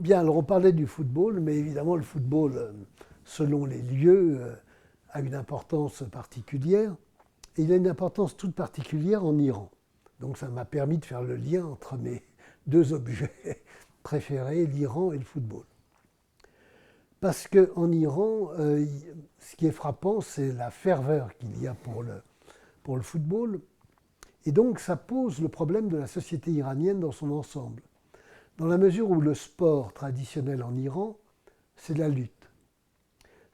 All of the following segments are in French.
Bien, alors on parlait du football, mais évidemment le football, selon les lieux, a une importance particulière. Et il a une importance toute particulière en Iran. Donc ça m'a permis de faire le lien entre mes deux objets préférés, l'Iran et le football. Parce qu'en Iran, ce qui est frappant, c'est la ferveur qu'il y a pour le football. Et donc ça pose le problème de la société iranienne dans son ensemble. Dans la mesure où le sport traditionnel en Iran, c'est la lutte.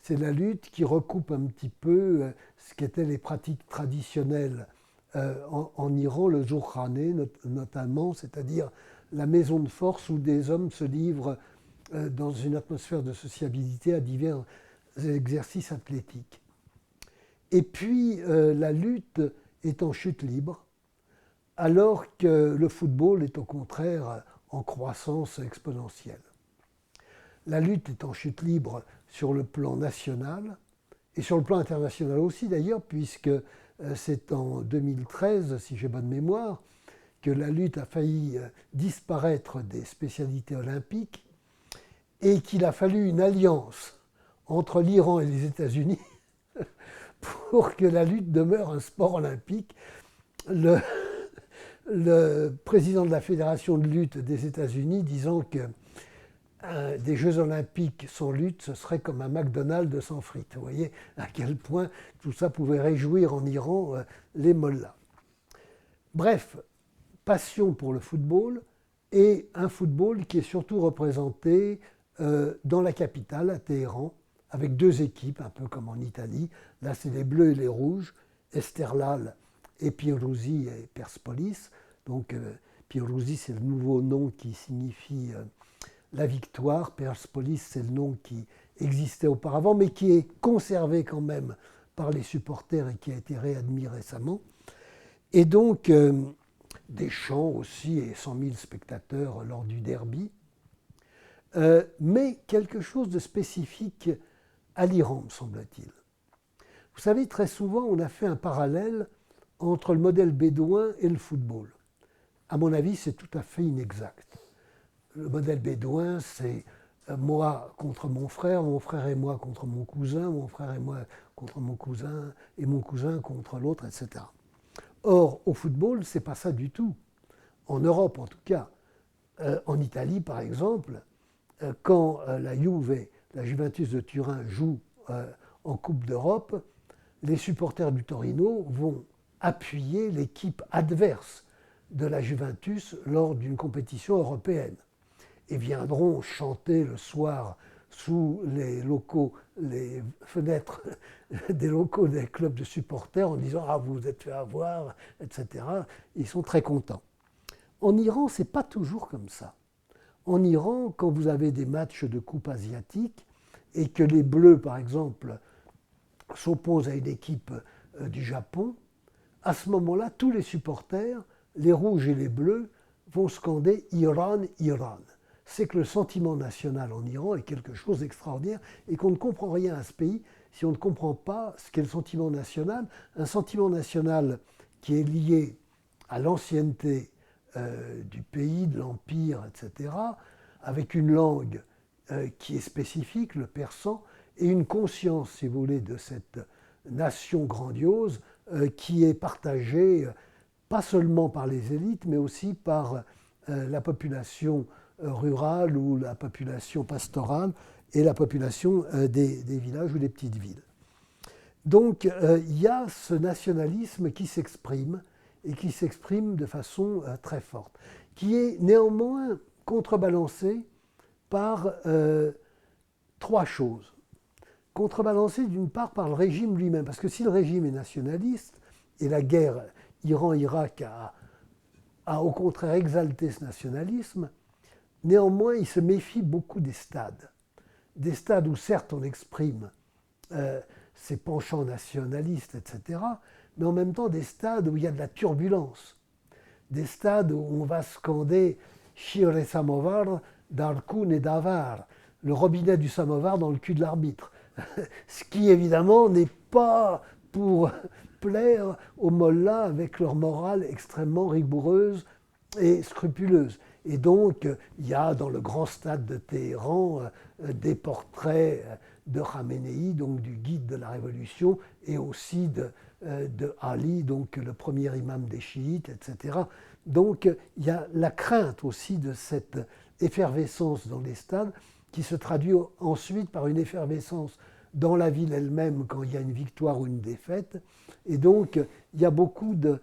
C'est la lutte qui recoupe un petit peu ce qu'étaient les pratiques traditionnelles en Iran, le Jokhaneh notamment, c'est-à-dire la maison de force où des hommes se livrent dans une atmosphère de sociabilité à divers exercices athlétiques. Et puis la lutte est en chute libre, alors que le football est au contraire en croissance exponentielle. La lutte est en chute libre sur le plan national et sur le plan international aussi d'ailleurs, puisque c'est en 2013, si j'ai bonne mémoire, que la lutte a failli disparaître des spécialités olympiques et qu'il a fallu une alliance entre l'Iran et les États-Unis pour que la lutte demeure un sport olympique. Le président de la Fédération de lutte des États-Unis disant que des Jeux olympiques sans lutte, ce serait comme un McDonald's sans frites. Vous voyez à quel point tout ça pouvait réjouir en Iran les mollahs. Bref, passion pour le football et un football qui est surtout représenté dans la capitale, à Téhéran, avec deux équipes, un peu comme en Italie. Là, c'est les Bleus et les Rouges, Esteghlal et Pirrouzi et Persepolis. Donc, Pirrouzi, c'est le nouveau nom qui signifie la victoire. Persepolis, c'est le nom qui existait auparavant, mais qui est conservé quand même par les supporters et qui a été réadmis récemment. Et donc, des chants aussi et 100 000 spectateurs lors du derby. Mais quelque chose de spécifique à l'Iran, me semble-t-il. Vous savez, très souvent, on a fait un parallèle entre le modèle bédouin et le football. À mon avis, c'est tout à fait inexact. Le modèle bédouin, c'est moi contre mon frère et moi contre mon cousin, mon frère et moi contre mon cousin, et mon cousin contre l'autre, etc. Or, au football, c'est pas ça du tout. En Europe, en tout cas. En Italie, par exemple, quand la Juve, la Juventus de Turin, joue en Coupe d'Europe, les supporters du Torino vont appuyer l'équipe adverse de la Juventus lors d'une compétition européenne et viendront chanter le soir sous les locaux, les fenêtres des locaux des clubs de supporters en disant « Ah, vous vous êtes fait avoir », etc. Ils sont très contents. En Iran, ce n'est pas toujours comme ça. En Iran, quand vous avez des matchs de coupe asiatique et que les Bleus, par exemple, s'opposent à une équipe du Japon, à ce moment-là, tous les supporters, les rouges et les bleus, vont scander « Iran, Iran ». C'est que le sentiment national en Iran est quelque chose d'extraordinaire et qu'on ne comprend rien à ce pays si on ne comprend pas ce qu'est le sentiment national. Un sentiment national qui est lié à l'ancienneté du pays, de l'empire, etc., avec une langue qui est spécifique, le persan, et une conscience, si vous voulez, de cette nation grandiose qui est partagée pas seulement par les élites, mais aussi par la population rurale ou la population pastorale et la population des villages ou des petites villes. Donc il y a ce nationalisme qui s'exprime et qui s'exprime de façon très forte, qui est néanmoins contrebalancé par trois choses. Contrebalancé d'une part par le régime lui-même, parce que si le régime est nationaliste, et la guerre Iran-Irak a au contraire exalté ce nationalisme, néanmoins il se méfie beaucoup des stades. des stades où certes on exprime ses penchants nationalistes, etc., mais en même temps des stades où il y a de la turbulence, des stades où on va scander Shire Samovar, Darkun et Davar, le robinet du samovar dans le cul de l'arbitre. Ce qui évidemment n'est pas pour plaire aux mollahs avec leur morale extrêmement rigoureuse et scrupuleuse. Et donc, il y a dans le grand stade de Téhéran des portraits de Khamenei, donc du guide de la révolution, et aussi de Ali, donc le premier imam des chiites, etc. Donc, il y a la crainte aussi de cette effervescence dans les stades qui se traduit ensuite par une effervescence dans la ville elle-même quand il y a une victoire ou une défaite. Et donc, il y a beaucoup de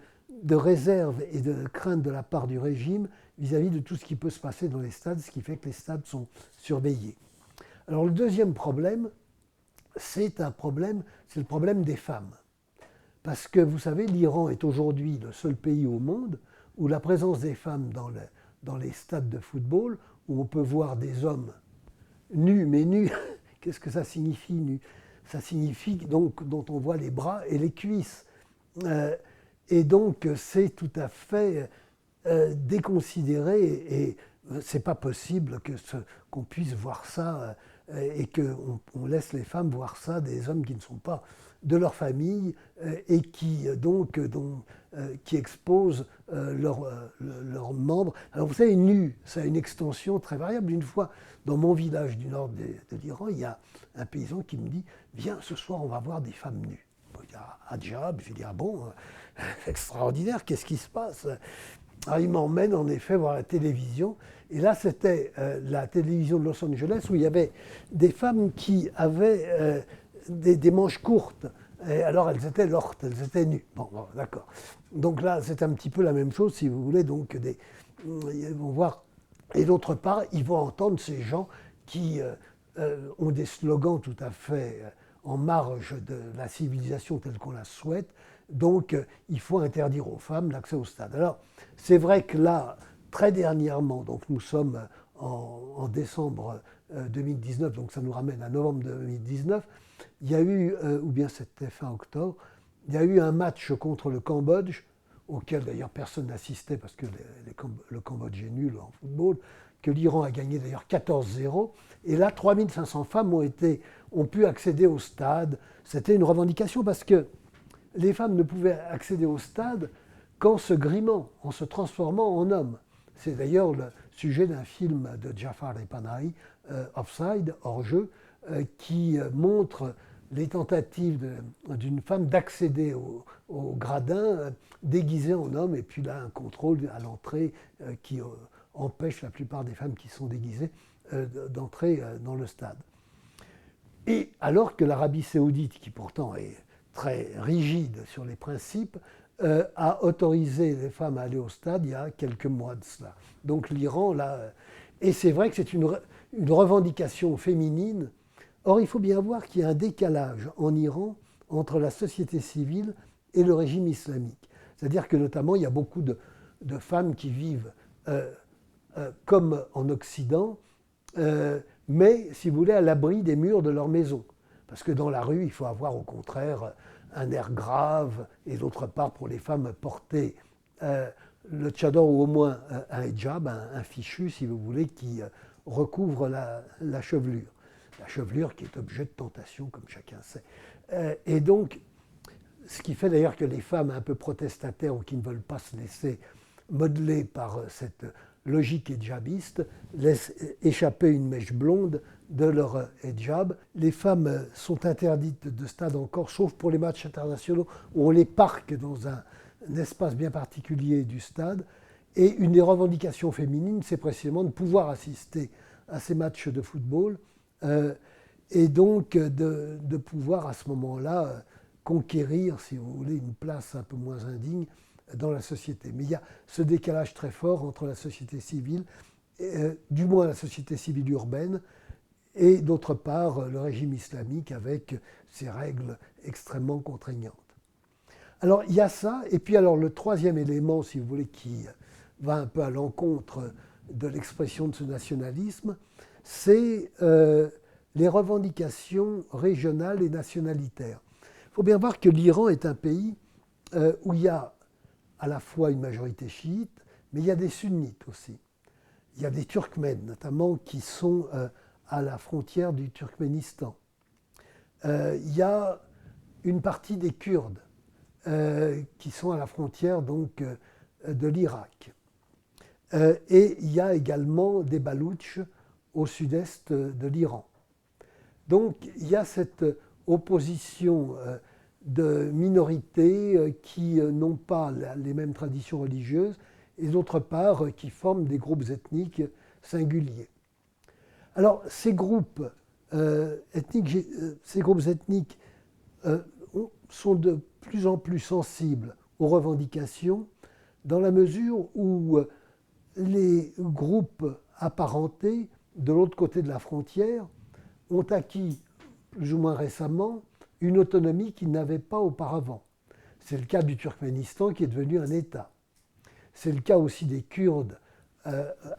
réserves et de craintes de la part du régime vis-à-vis de tout ce qui peut se passer dans les stades, ce qui fait que les stades sont surveillés. Alors le deuxième problème, c'est le problème des femmes. Parce que vous savez, l'Iran est aujourd'hui le seul pays au monde où la présence des femmes dans les stades de football, où on peut voir des hommes nus, mais nus, qu'est-ce que ça signifie nus? Ça signifie donc dont on voit les bras et les cuisses. Et donc c'est tout à fait déconsidéré et c'est pas possible qu'on puisse voir ça et qu'on laisse les femmes voir ça, des hommes qui ne sont pas de leur famille et qui qui exposent leurs membres. Alors vous savez, nu, ça a une extension très variable. Une fois, dans mon village du nord de l'Iran, il y a un paysan qui me dit « Viens, ce soir, on va voir des femmes nues ». Il y a Adjab, je dis « Ah bon, extraordinaire, qu'est-ce qui se passe ?» Alors, il m'emmène en effet voir la télévision. Et là, c'était la télévision de Los Angeles où il y avait des femmes qui avaient des manches courtes. Et alors, elles étaient lortes, elles étaient nues. Bon, d'accord. Donc là, c'est un petit peu la même chose, si vous voulez. Donc, ils vont voir. Et d'autre part, ils vont entendre ces gens qui ont des slogans tout à fait en marge de la civilisation telle qu'on la souhaite. Donc, il faut interdire aux femmes l'accès au stade. Alors, c'est vrai que là, très dernièrement, donc nous sommes en décembre 2019, donc ça nous ramène à novembre 2019, il y a eu, ou bien c'était fin octobre, il y a eu un match contre le Cambodge, auquel d'ailleurs personne n'assistait parce que le Cambodge est nul en football, que l'Iran a gagné d'ailleurs 14-0. Et là, 3500 femmes ont pu accéder au stade. C'était une revendication parce que les femmes ne pouvaient accéder au stade qu'en se grimant, en se transformant en hommes. C'est d'ailleurs le sujet d'un film de Jafar Panahi, Offside, hors-jeu, qui montre les tentatives d'une femme d'accéder au gradin déguisée en homme, et puis là un contrôle à l'entrée qui empêche la plupart des femmes qui sont déguisées d'entrer dans le stade. Et alors que l'Arabie saoudite, qui pourtant est très rigide sur les principes, a autorisé les femmes à aller au stade il y a quelques mois de cela. Donc l'Iran, là... Et c'est vrai que c'est une revendication féminine. Or, il faut bien voir qu'il y a un décalage en Iran entre la société civile et le régime islamique. C'est-à-dire que notamment, il y a beaucoup de femmes qui vivent comme en Occident, mais, si vous voulez, à l'abri des murs de leur maison. Parce que dans la rue, il faut avoir au contraire un air grave, et d'autre part, pour les femmes, porter le tchador ou au moins un hijab, un fichu, si vous voulez, qui recouvre la chevelure. La chevelure qui est objet de tentation, comme chacun sait. Et donc, ce qui fait d'ailleurs que les femmes un peu protestataires ou qui ne veulent pas se laisser modeler par cette logique hijabiste laissent échapper une mèche blonde de leur hijab. Les femmes sont interdites de stade encore, sauf pour les matchs internationaux où on les parque dans un espace bien particulier du stade. Et une des revendications féminines, c'est précisément de pouvoir assister à ces matchs de football et donc de pouvoir à ce moment-là conquérir, si vous voulez, une place un peu moins indigne dans la société. Mais il y a ce décalage très fort entre la société civile, du moins la société civile urbaine, et d'autre part le régime islamique avec ses règles extrêmement contraignantes. Alors il y a ça, et puis alors le troisième élément, si vous voulez, qui va un peu à l'encontre de l'expression de ce nationalisme, c'est les revendications régionales et nationalitaires. Il faut bien voir que l'Iran est un pays où il y a à la fois une majorité chiite, mais il y a des sunnites aussi. Il y a des Turkmènes, notamment, qui sont à la frontière du Turkménistan. Il y a une partie des Kurdes qui sont à la frontière donc, de l'Irak. Et il y a également des Baloutches au sud-est de l'Iran. Donc il y a cette opposition de minorités qui n'ont pas les mêmes traditions religieuses et d'autre part qui forment des groupes ethniques singuliers. Alors ces groupes ethniques sont de plus en plus sensibles aux revendications dans la mesure où les groupes apparentés de l'autre côté de la frontière ont acquis plus ou moins récemment une autonomie qu'ils n'avaient pas auparavant. C'est le cas du Turkménistan qui est devenu un État. C'est le cas aussi des Kurdes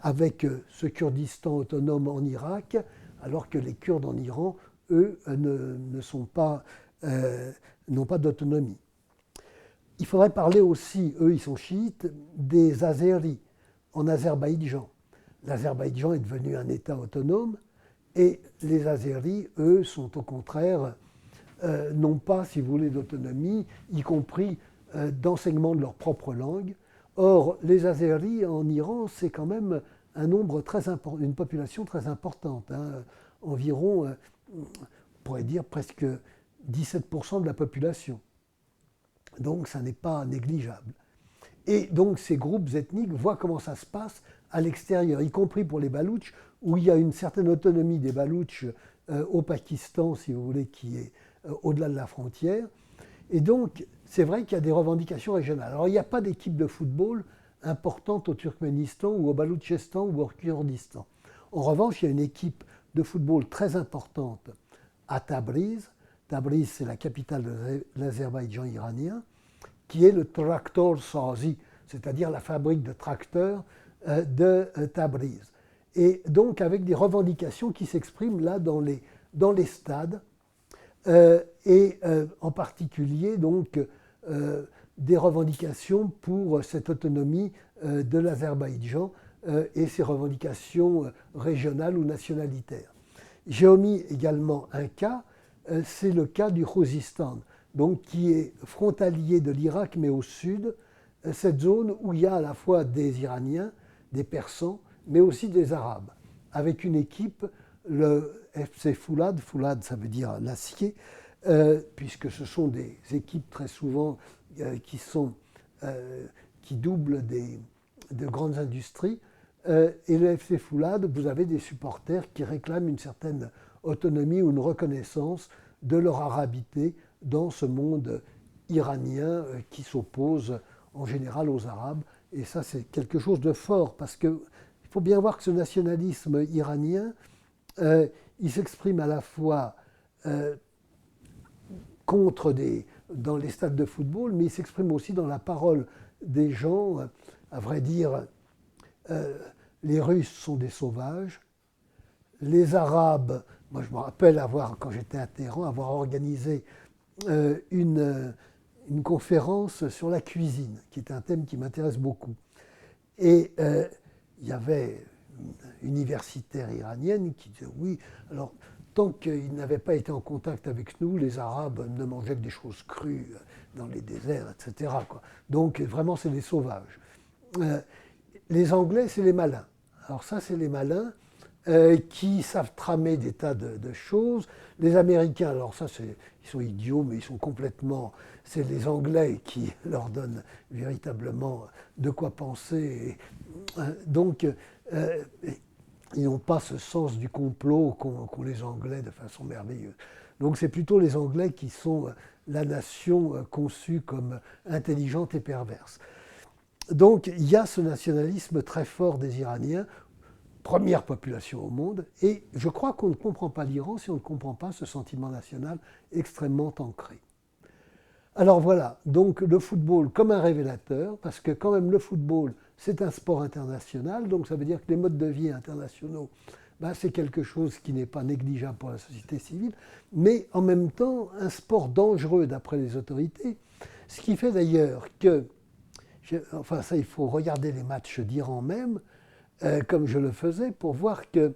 avec ce Kurdistan autonome en Irak, alors que les Kurdes en Iran, eux, n'ont pas d'autonomie. Il faudrait parler aussi, eux ils sont chiites, des Azéris en Azerbaïdjan. L'Azerbaïdjan est devenu un État autonome et les Azéris, eux, sont au contraire, n'ont pas, si vous voulez, d'autonomie, y compris d'enseignement de leur propre langue. Or, les Azéris en Iran, c'est quand même un nombre très important, une population très importante, hein, environ, on pourrait dire presque 17% de la population. Donc, ça n'est pas négligeable. Et donc, ces groupes ethniques voient comment ça se passe à l'extérieur, y compris pour les Baloutches, où il y a une certaine autonomie des Baloutches au Pakistan, si vous voulez, qui est au-delà de la frontière. Et donc, c'est vrai qu'il y a des revendications régionales. Alors, il n'y a pas d'équipe de football importante au Turkménistan ou au Baloutchistan ou au Kurdistan. En revanche, il y a une équipe de football très importante à Tabriz. Tabriz, c'est la capitale de l'Azerbaïdjan iranien, qui est le Traktor Sazi, c'est-à-dire la fabrique de tracteurs de Tabriz. Et donc avec des revendications qui s'expriment là dans les stades, et en particulier donc des revendications pour cette autonomie de l'Azerbaïdjan et ses revendications régionales ou nationalitaires. J'ai omis également un cas, c'est le cas du Khuzistan, donc qui est frontalier de l'Irak mais au sud, cette zone où il y a à la fois des Iraniens, des Persans, mais aussi des Arabes, avec une équipe, le FC Foulad, Foulad ça veut dire l'acier, puisque ce sont des équipes très souvent qui doublent de grandes industries, et le FC Foulad, vous avez des supporters qui réclament une certaine autonomie ou une reconnaissance de leur arabité dans ce monde iranien qui s'oppose en général aux Arabes. Et ça, c'est quelque chose de fort, parce qu'il faut bien voir que ce nationalisme iranien, il s'exprime à la fois dans les stades de football, mais il s'exprime aussi dans la parole des gens. À vrai dire, les Russes sont des sauvages. Les Arabes, moi je me rappelle quand j'étais à Téhéran, avoir organisé une conférence sur la cuisine, qui est un thème qui m'intéresse beaucoup. Et il y avait une universitaire iranienne qui disait oui, alors tant qu'ils n'avaient pas été en contact avec nous, les Arabes ne mangeaient que des choses crues dans les déserts, etc. quoi. Donc vraiment, c'est des sauvages. Les Anglais, c'est les malins. Alors ça, c'est les malins qui savent tramer des tas de choses. Les Américains, alors ça, ils sont idiots, mais ils sont complètement... C'est les Anglais qui leur donnent véritablement de quoi penser. Donc, ils n'ont pas ce sens du complot qu'ont les Anglais de façon merveilleuse. Donc c'est plutôt les Anglais qui sont la nation conçue comme intelligente et perverse. Donc il y a ce nationalisme très fort des Iraniens, première population au monde, et je crois qu'on ne comprend pas l'Iran si on ne comprend pas ce sentiment national extrêmement ancré. Alors voilà, donc le football comme un révélateur, parce que quand même le football, c'est un sport international, donc ça veut dire que les modes de vie internationaux ben, c'est quelque chose qui n'est pas négligeable pour la société civile, mais en même temps un sport dangereux d'après les autorités. Ce qui fait d'ailleurs que, enfin ça il faut regarder les matchs d'Iran même, comme je le faisais, pour voir que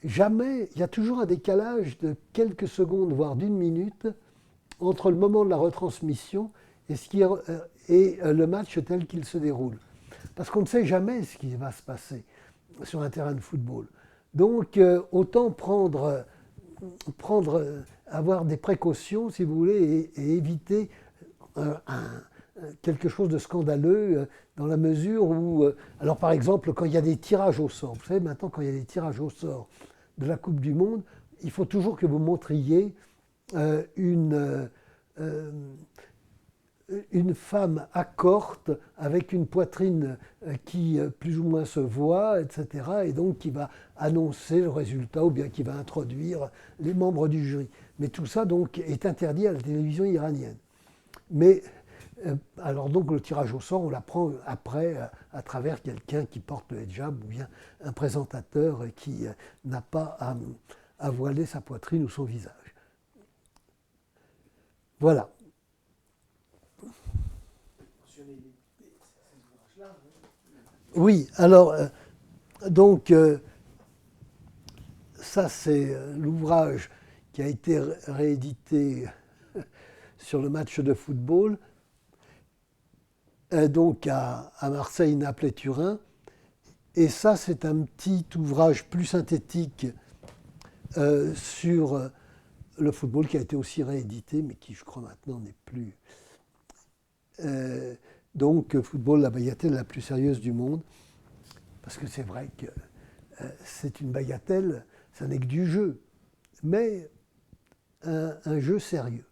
jamais, il y a toujours un décalage de quelques secondes, voire d'une minute, entre le moment de la retransmission et le match tel qu'il se déroule. Parce qu'on ne sait jamais ce qui va se passer sur un terrain de football. Donc autant avoir des précautions, si vous voulez, et éviter quelque chose de scandaleux dans la mesure où, alors par exemple, quand il y a des tirages au sort, vous savez maintenant quand il y a des tirages au sort de la Coupe du Monde, il faut toujours que vous montriez une femme accorte avec une poitrine qui plus ou moins se voit, etc. Et donc qui va annoncer le résultat ou bien qui va introduire les membres du jury. Mais tout ça donc est interdit à la télévision iranienne. Mais alors donc le tirage au sort, on l'apprend après à travers quelqu'un qui porte le hijab ou bien un présentateur qui n'a pas à voiler sa poitrine ou son visage. Voilà. Oui, alors donc ça c'est l'ouvrage qui a été réédité sur le match de football. Donc à Marseille, Naples et Turin. Et ça, c'est un petit ouvrage plus synthétique sur le football qui a été aussi réédité, mais qui, je crois, maintenant n'est plus. Donc, football, la bagatelle la plus sérieuse du monde. Parce que c'est vrai que c'est une bagatelle, ça n'est que du jeu. Mais un jeu sérieux.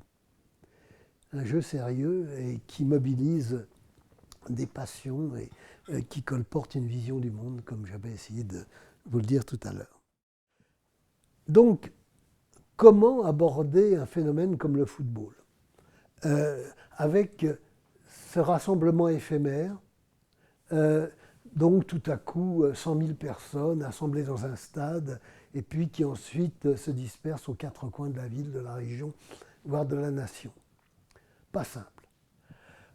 Un jeu sérieux et qui mobilise des passions et qui colporte une vision du monde, comme j'avais essayé de vous le dire tout à l'heure. Donc, comment aborder un phénomène comme le football avec ce rassemblement éphémère, donc tout à coup 100 000 personnes assemblées dans un stade et puis qui ensuite se dispersent aux quatre coins de la ville, de la région, voire de la nation. Pas simple.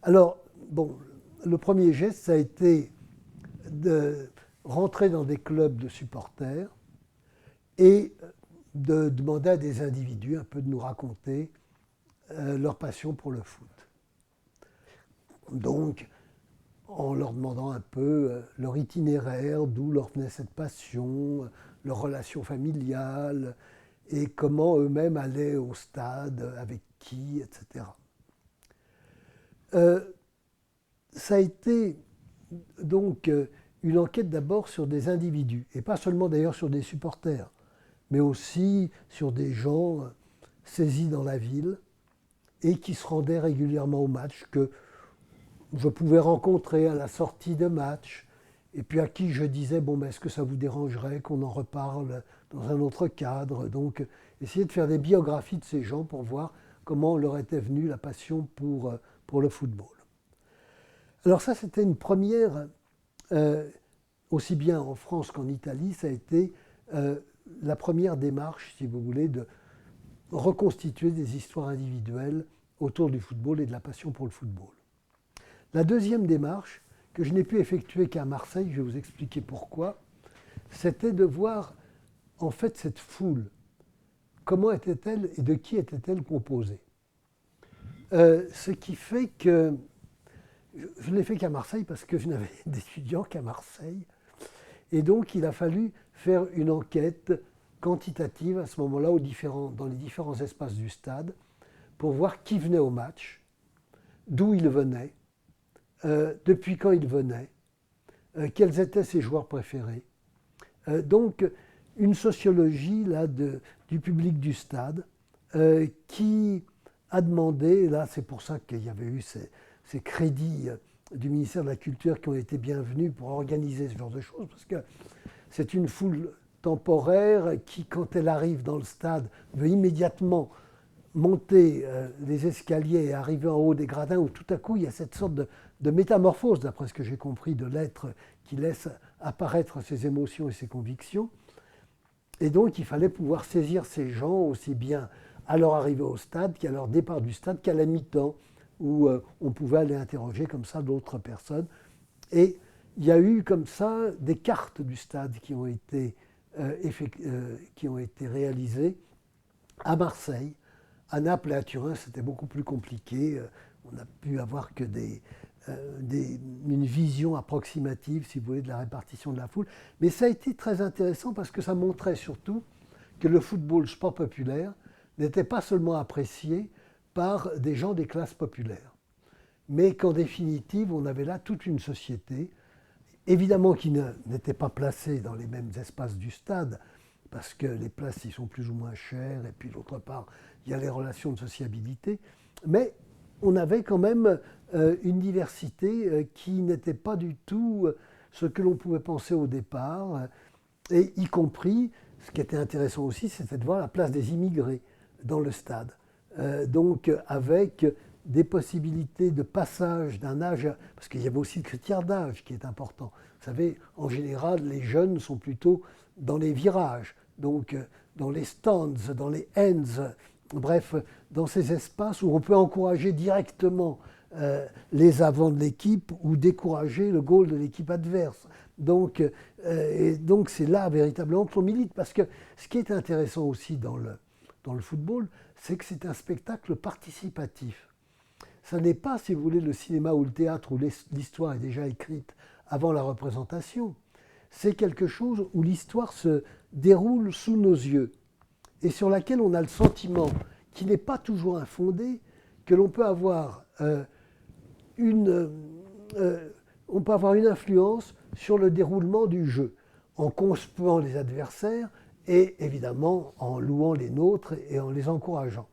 Alors, bon, le premier geste, ça a été de rentrer dans des clubs de supporters et de demander à des individus un peu de nous raconter leur passion pour le foot. Donc, en leur demandant un peu leur itinéraire, d'où leur venait cette passion, leur relation familiale, et comment eux-mêmes allaient au stade, avec qui, etc. Ça a été donc une enquête d'abord sur des individus, et pas seulement d'ailleurs sur des supporters, mais aussi sur des gens saisis dans la ville et qui se rendaient régulièrement au match, que je pouvais rencontrer à la sortie de match, et puis à qui je disais, bon, ben, est-ce que ça vous dérangerait qu'on en reparle dans un autre cadre? Donc, essayer de faire des biographies de ces gens pour voir comment leur était venue la passion pour le football. Alors ça, c'était une première, aussi bien en France qu'en Italie, ça a été la première démarche, si vous voulez, de reconstituer des histoires individuelles autour du football et de la passion pour le football. La deuxième démarche, que je n'ai pu effectuer qu'à Marseille, je vais vous expliquer pourquoi, c'était de voir en fait cette foule. Comment était-elle et de qui était-elle composée? Ce qui fait que je ne l'ai fait qu'à Marseille parce que je n'avais d'étudiants qu'à Marseille. Et donc il a fallu faire une enquête quantitative à ce moment-là dans les différents espaces du stade pour voir qui venait au match, d'où il venait, depuis quand il venait, quels étaient ses joueurs préférés. Donc une sociologie là, du public du stade qui a demandé, et là c'est pour ça qu'il y avait eu ces crédits du ministère de la Culture qui ont été bienvenus pour organiser ce genre de choses, parce que c'est une foule temporaire qui, quand elle arrive dans le stade, veut immédiatement monter les escaliers et arriver en haut des gradins, où tout à coup il y a cette sorte de métamorphose, d'après ce que j'ai compris, de l'être qui laisse apparaître ses émotions et ses convictions. Et donc, il fallait pouvoir saisir ces gens aussi bien à leur arrivée au stade qu'à leur départ du stade, qu'à la mi-temps, où on pouvait aller interroger comme ça d'autres personnes. Et il y a eu comme ça des cartes du stade qui ont été réalisées à Marseille. À Naples et à Turin, c'était beaucoup plus compliqué. On n'a pu avoir que une vision approximative, si vous voulez, de la répartition de la foule. Mais ça a été très intéressant parce que ça montrait surtout que le football, sport populaire, n'était pas seulement apprécié par des gens des classes populaires, mais qu'en définitive, on avait là toute une société, évidemment qui n'était pas placée dans les mêmes espaces du stade, parce que les places y sont plus ou moins chères, et puis d'autre part, il y a les relations de sociabilité, mais on avait quand même une diversité qui n'était pas du tout ce que l'on pouvait penser au départ, et y compris, ce qui était intéressant aussi, c'était de voir la place des immigrés dans le stade. Donc avec des possibilités de passage d'un âge, parce qu'il y avait aussi le critère d'âge qui est important. Vous savez, en général, les jeunes sont plutôt dans les virages, donc dans les stands, dans les ends, bref, dans ces espaces où on peut encourager directement les avants de l'équipe ou décourager le goal de l'équipe adverse. Donc c'est là véritablement qu'on milite, parce que ce qui est intéressant aussi dans le football, c'est que c'est un spectacle participatif. Ça n'est pas, si vous voulez, le cinéma ou le théâtre où l'histoire est déjà écrite avant la représentation. C'est quelque chose où l'histoire se déroule sous nos yeux et sur laquelle on a le sentiment, qui n'est pas toujours infondé, que l'on peut avoir une influence sur le déroulement du jeu, en conspuant les adversaires et évidemment en louant les nôtres et en les encourageant.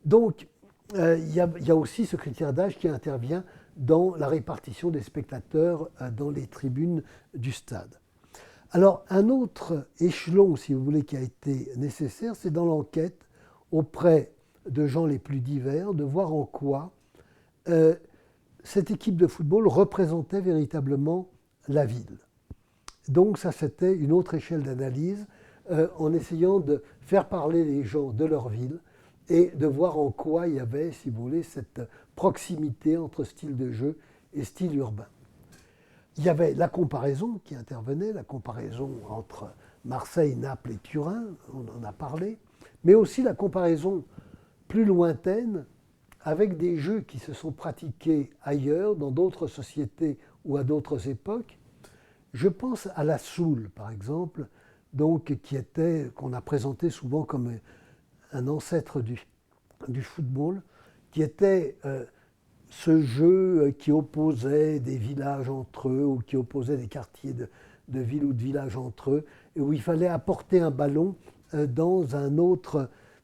Donc, il y a aussi ce critère d'âge qui intervient dans la répartition des spectateurs dans les tribunes du stade. Alors, un autre échelon, si vous voulez, qui a été nécessaire, c'est dans l'enquête auprès de gens les plus divers, de voir en quoi cette équipe de football représentait véritablement la ville. Donc ça, c'était une autre échelle d'analyse, en essayant de faire parler les gens de leur ville et de voir en quoi il y avait, si vous voulez, cette proximité entre style de jeu et style urbain. Il y avait la comparaison qui intervenait, la comparaison entre Marseille, Naples et Turin, on en a parlé, mais aussi la comparaison plus lointaine avec des jeux qui se sont pratiqués ailleurs, dans d'autres sociétés ou à d'autres époques. Je pense à la soule, par exemple, donc, qu'on a présenté souvent comme un ancêtre du football, qui était ce jeu qui opposait des villages entre eux, ou qui opposait des quartiers de villes ou de villages entre eux, et où il fallait apporter un ballon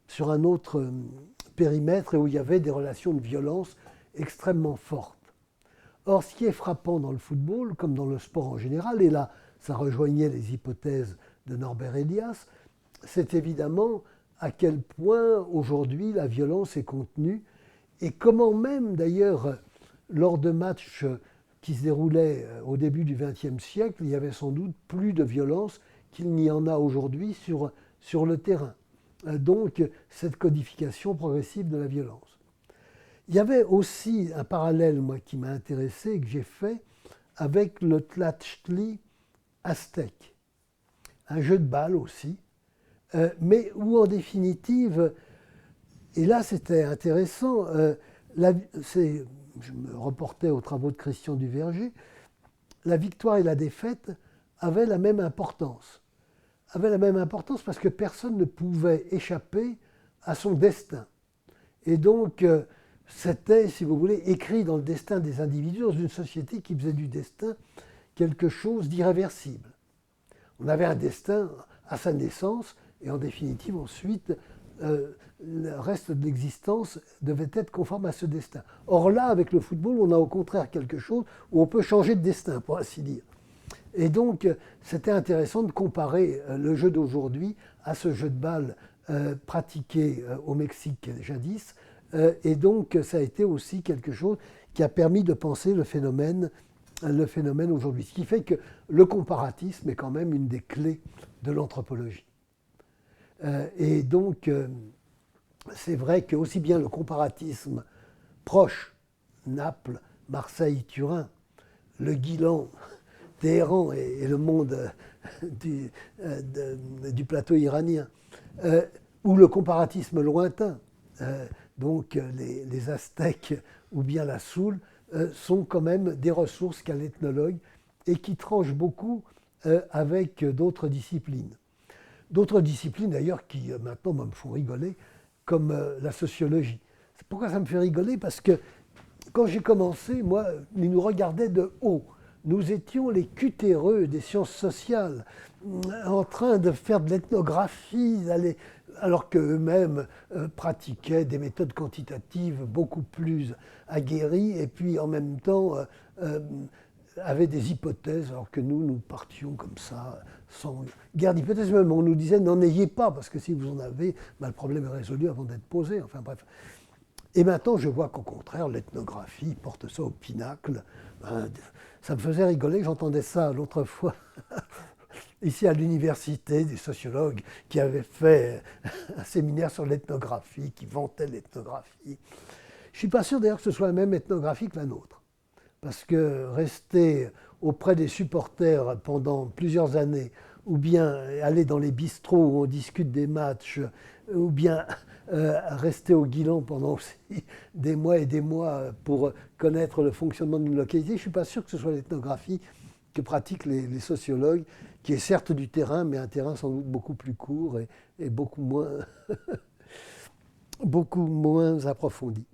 sur un autre périmètre, et où il y avait des relations de violence extrêmement fortes. Or, ce qui est frappant dans le football, comme dans le sport en général, et là, ça rejoignait les hypothèses de Norbert Elias, c'est évidemment à quel point aujourd'hui la violence est contenue, et comment même d'ailleurs, lors de matchs qui se déroulaient au début du XXe siècle, il y avait sans doute plus de violence qu'il n'y en a aujourd'hui sur le terrain. Donc, cette codification progressive de la violence. Il y avait aussi un parallèle, moi, qui m'a intéressé et que j'ai fait avec le Tlachtli aztèque. Un jeu de balle aussi, mais où en définitive, et là c'était intéressant, je me reportais aux travaux de Christian Duverger, la victoire et la défaite avaient la même importance. Avaient la même importance parce que personne ne pouvait échapper à son destin. Et donc, c'était, si vous voulez, écrit dans le destin des individus, dans une société qui faisait du destin quelque chose d'irréversible. On avait un destin à sa naissance, et en définitive, ensuite, le reste de l'existence devait être conforme à ce destin. Or là, avec le football, on a au contraire quelque chose où on peut changer de destin, pour ainsi dire. Et donc, c'était intéressant de comparer le jeu d'aujourd'hui à ce jeu de balle pratiqué au Mexique jadis. Et donc, ça a été aussi quelque chose qui a permis de penser le phénomène aujourd'hui. Ce qui fait que le comparatisme est quand même une des clés de l'anthropologie. Et donc, c'est vrai que aussi bien le comparatisme proche, Naples, Marseille, Turin, le Guilan, Téhéran et le monde du plateau iranien, ou le comparatisme lointain, donc les Aztèques ou bien la Soule, sont quand même des ressources qu'a l'ethnologue et qui tranchent beaucoup avec d'autres disciplines. D'autres disciplines d'ailleurs qui maintenant me font rigoler, comme la sociologie. Pourquoi ça me fait rigoler? Parce que quand j'ai commencé, moi, ils nous regardaient de haut. Nous étions les cutéreux des sciences sociales, en train de faire de l'ethnographie, alors qu'eux-mêmes pratiquaient des méthodes quantitatives beaucoup plus aguerries, et puis en même temps avaient des hypothèses, alors que nous partions comme ça, sans guère d'hypothèses. Même on nous disait n'en ayez pas, parce que si vous en avez, ben, le problème est résolu avant d'être posé. Enfin bref. Et maintenant, je vois qu'au contraire, l'ethnographie porte ça au pinacle. Ben, ça me faisait rigoler, j'entendais ça l'autre fois, ici à l'université, des sociologues qui avaient fait un séminaire sur l'ethnographie, qui vantaient l'ethnographie. Je ne suis pas sûr d'ailleurs que ce soit la même ethnographie que la nôtre. Parce que rester auprès des supporters pendant plusieurs années, ou bien aller dans les bistrots où on discute des matchs, ou bien rester au Guilan pendant aussi des mois et des mois pour connaître le fonctionnement d'une localité, je ne suis pas sûr que ce soit l'ethnographie que pratiquent les sociologues, qui est certes du terrain, mais un terrain sans doute beaucoup plus court et beaucoup moins approfondi.